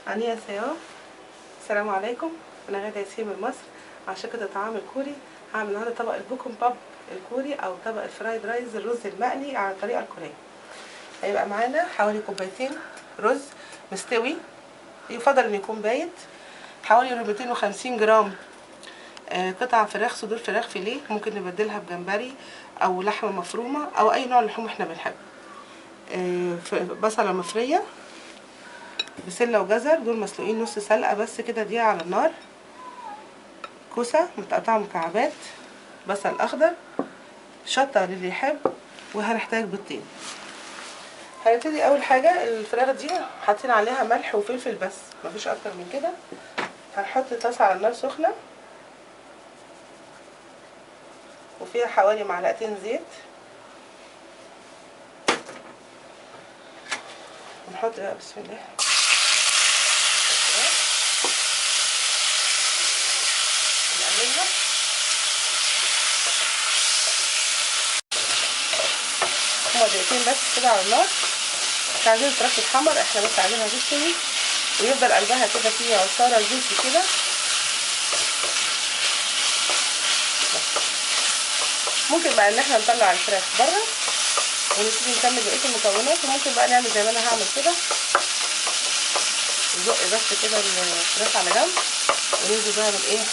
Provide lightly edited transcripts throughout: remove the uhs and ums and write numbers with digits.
안녕하세요. السلام عليكم. انا غاده ياسين من مصر عاشقة الطعام الكوري. هعمل النهارده طبق البوكم باب الكوري او طبق الفرايد رايز الرز المقلي على الطريقه الكوريه. هيبقى معانا حوالي كوبايتين رز مستوي، يفضل ان يكون بايت، حوالي 250 جرام قطع فراخ، صدور فراخ فيليه، ممكن نبدلها بجمبري او لحمه مفرومه او اي نوع لحوم احنا بنحبه. بصله مفريه، بسله وجزر دول مسلوقين نص سلقه بس كده دقيقه على النار، كوسه متقطعه مكعبات، بصل اخضر، شطه للي يحب، وهنحتاج بيضتين. هنبتدي اول حاجه الفراخ دي حاطين عليها ملح وفلفل بس، مفيش اكتر من كده. هنحط طاسه على النار سخنه وفيها حوالي معلقتين زيت، ونحط بقى بسم الله نقلبها. هما دقيقتين بس كده على النار، مش عايزين الفراخ تتحمر، احنا بس عايزينها تستوي ويفضل قلبها كده فيه عصاره جوسي كده. ممكن بقى ان احنا نطلع الفراخ بره ونبتدي نكمل بقيه المكونات، وممكن بقى نعمل زي ما انا هعمل كده، نزق بس كده الفراخ على جنب وننزل بقى بالايه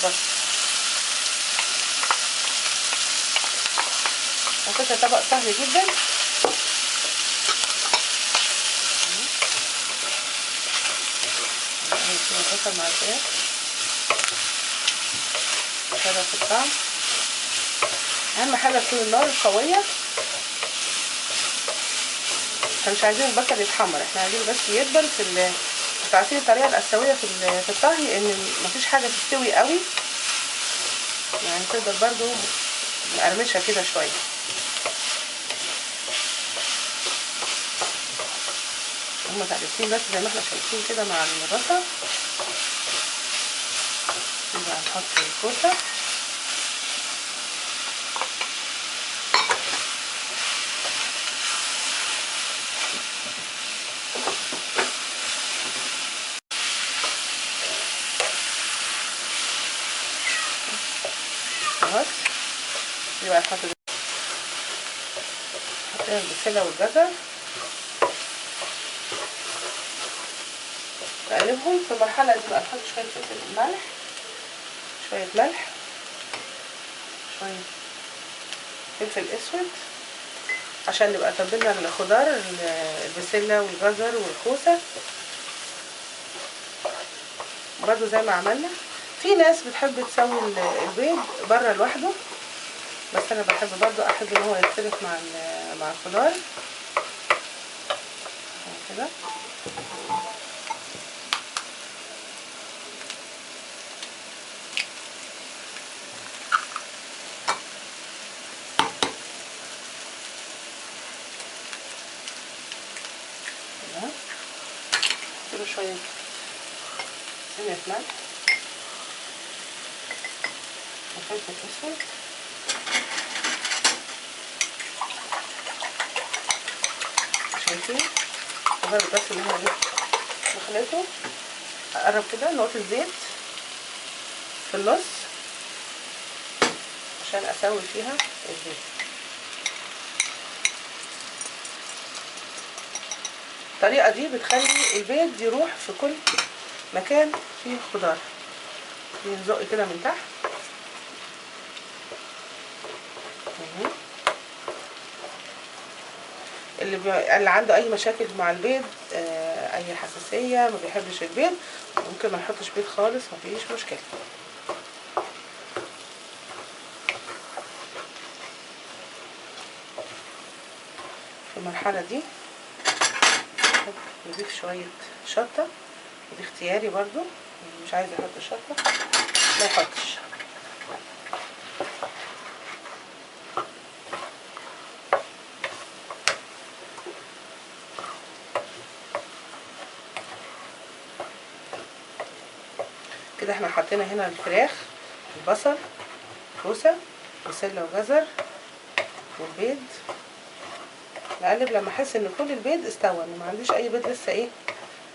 بس. على فكره طبق سهل جدا. البصل مع الفراخ كده في الطعم. اهم حاجه تكون النار قويه، احنا مش عايزين البصل يتحمر، احنا عايزين بس يدبل في عارفين الطريقه الاسيويه في الطهي ان مفيش حاجه تستوي قوي، يعني تفضل برضو مقرمشه كده شويه. هما تقليبتين بس زي ما احنا شايفين كده مع البصل. يبقى هنحط الكوسه خلاص. يبقى نحط البسله والجزر، نقلبهم. في المرحله دي بقى نحط شويه ملح، شويه ملح، شويه فلفل اسود عشان نبقى تبلنا الخضار البسله والجزر والكوسه برضو زي ما عملنا. في ناس بتحب تسوي البيض بره لوحده، بس انا بحب برضو ان هو يختلط مع الخضار كده. له شويه سنه ملح وفلفل اسود، شايفين مجرد بس ان انا بخلطه. اقرب كده نقطه زيت في النص عشان اسوي فيها الزيت. الطريقه دي بتخلي البيض يروح في كل مكان فيه خضار. نزق كده من تحت اللي عنده اي مشاكل مع البيض، اي حساسيه، ما بيحبش البيض، ممكن ما نحطش بيض خالص، مفيش مشكله. في المرحله دي نضيف شويه شطه، ودي اختياري برضو، مش عايزه احط شطه ما يحطش. كده احنا حطينا هنا الفراخ، البصل، كوسه، بسله وجزر، والبيض. نقلب لما احس ان كل البيض استوى، ان ما عنديش اي بيض لسه ايه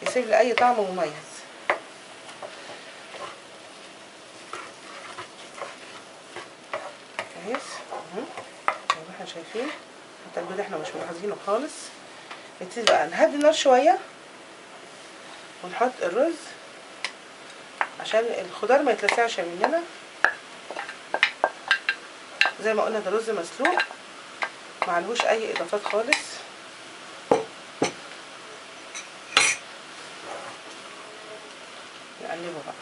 يسيب لي اي طعم مميز. كويس اهو زي ما احنا شايفين. حتى البيض احنا مش ملاحظينه خالص. نبتدي بقى نهدي النار شويه ونحط الرز عشان الخضار ما يتلسعش مننا. زي ما قلنا ده رز مسلوق معلهوش اي اضافات خالص. نقلبه بقى.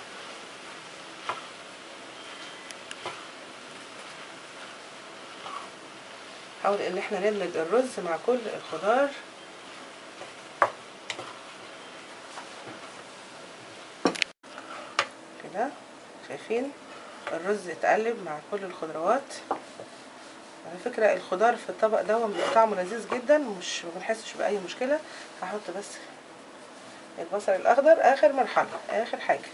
نحاول ان احنا ندمج الرز مع كل الخضار كده. شايفين الرز اتقلب مع كل الخضروات. على فكرة الخضار في الطبق ده بيبقى طعمه لذيذ جدا، مش ما بنحسش بأي مشكلة. هحط بس البصل الأخضر آخر مرحلة، آخر حاجة،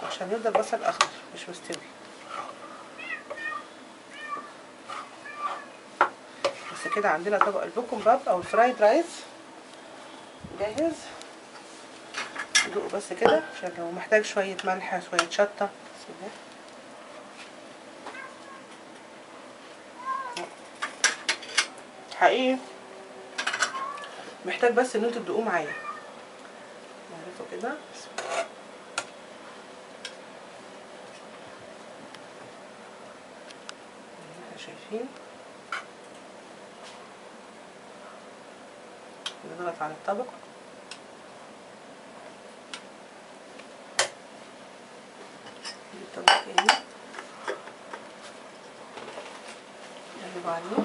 عشان يفضل بصل أخضر مش مستوي. بس كده عندنا طبق البوكمباب أو الفرايد رايس جاهز. ندوقه بس كده عشان لو محتاج شوية ملح شوية شطة. حقيقي محتاج بس ان انتوا تدوقوه معايا. نعرفه كده. احنا شايفين نضغط على الطبق. الطبق تاني نقلب عليه،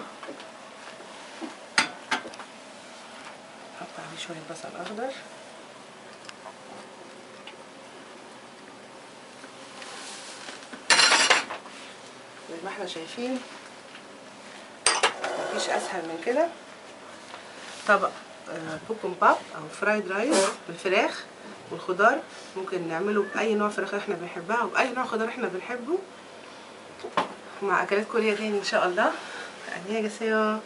نحط عليه شوية بصل أخضر. زي ما احنا شايفين مفيش أسهل من كده. طبق بوكمباب أو فرايد رايس بالفراخ والخضار. ممكن نعمله بأي نوع فراخ احنا بنحبها وبأي نوع خضار احنا بنحبه، مع أكلات كورية تاني إن شاء الله. 안녕히 계세요.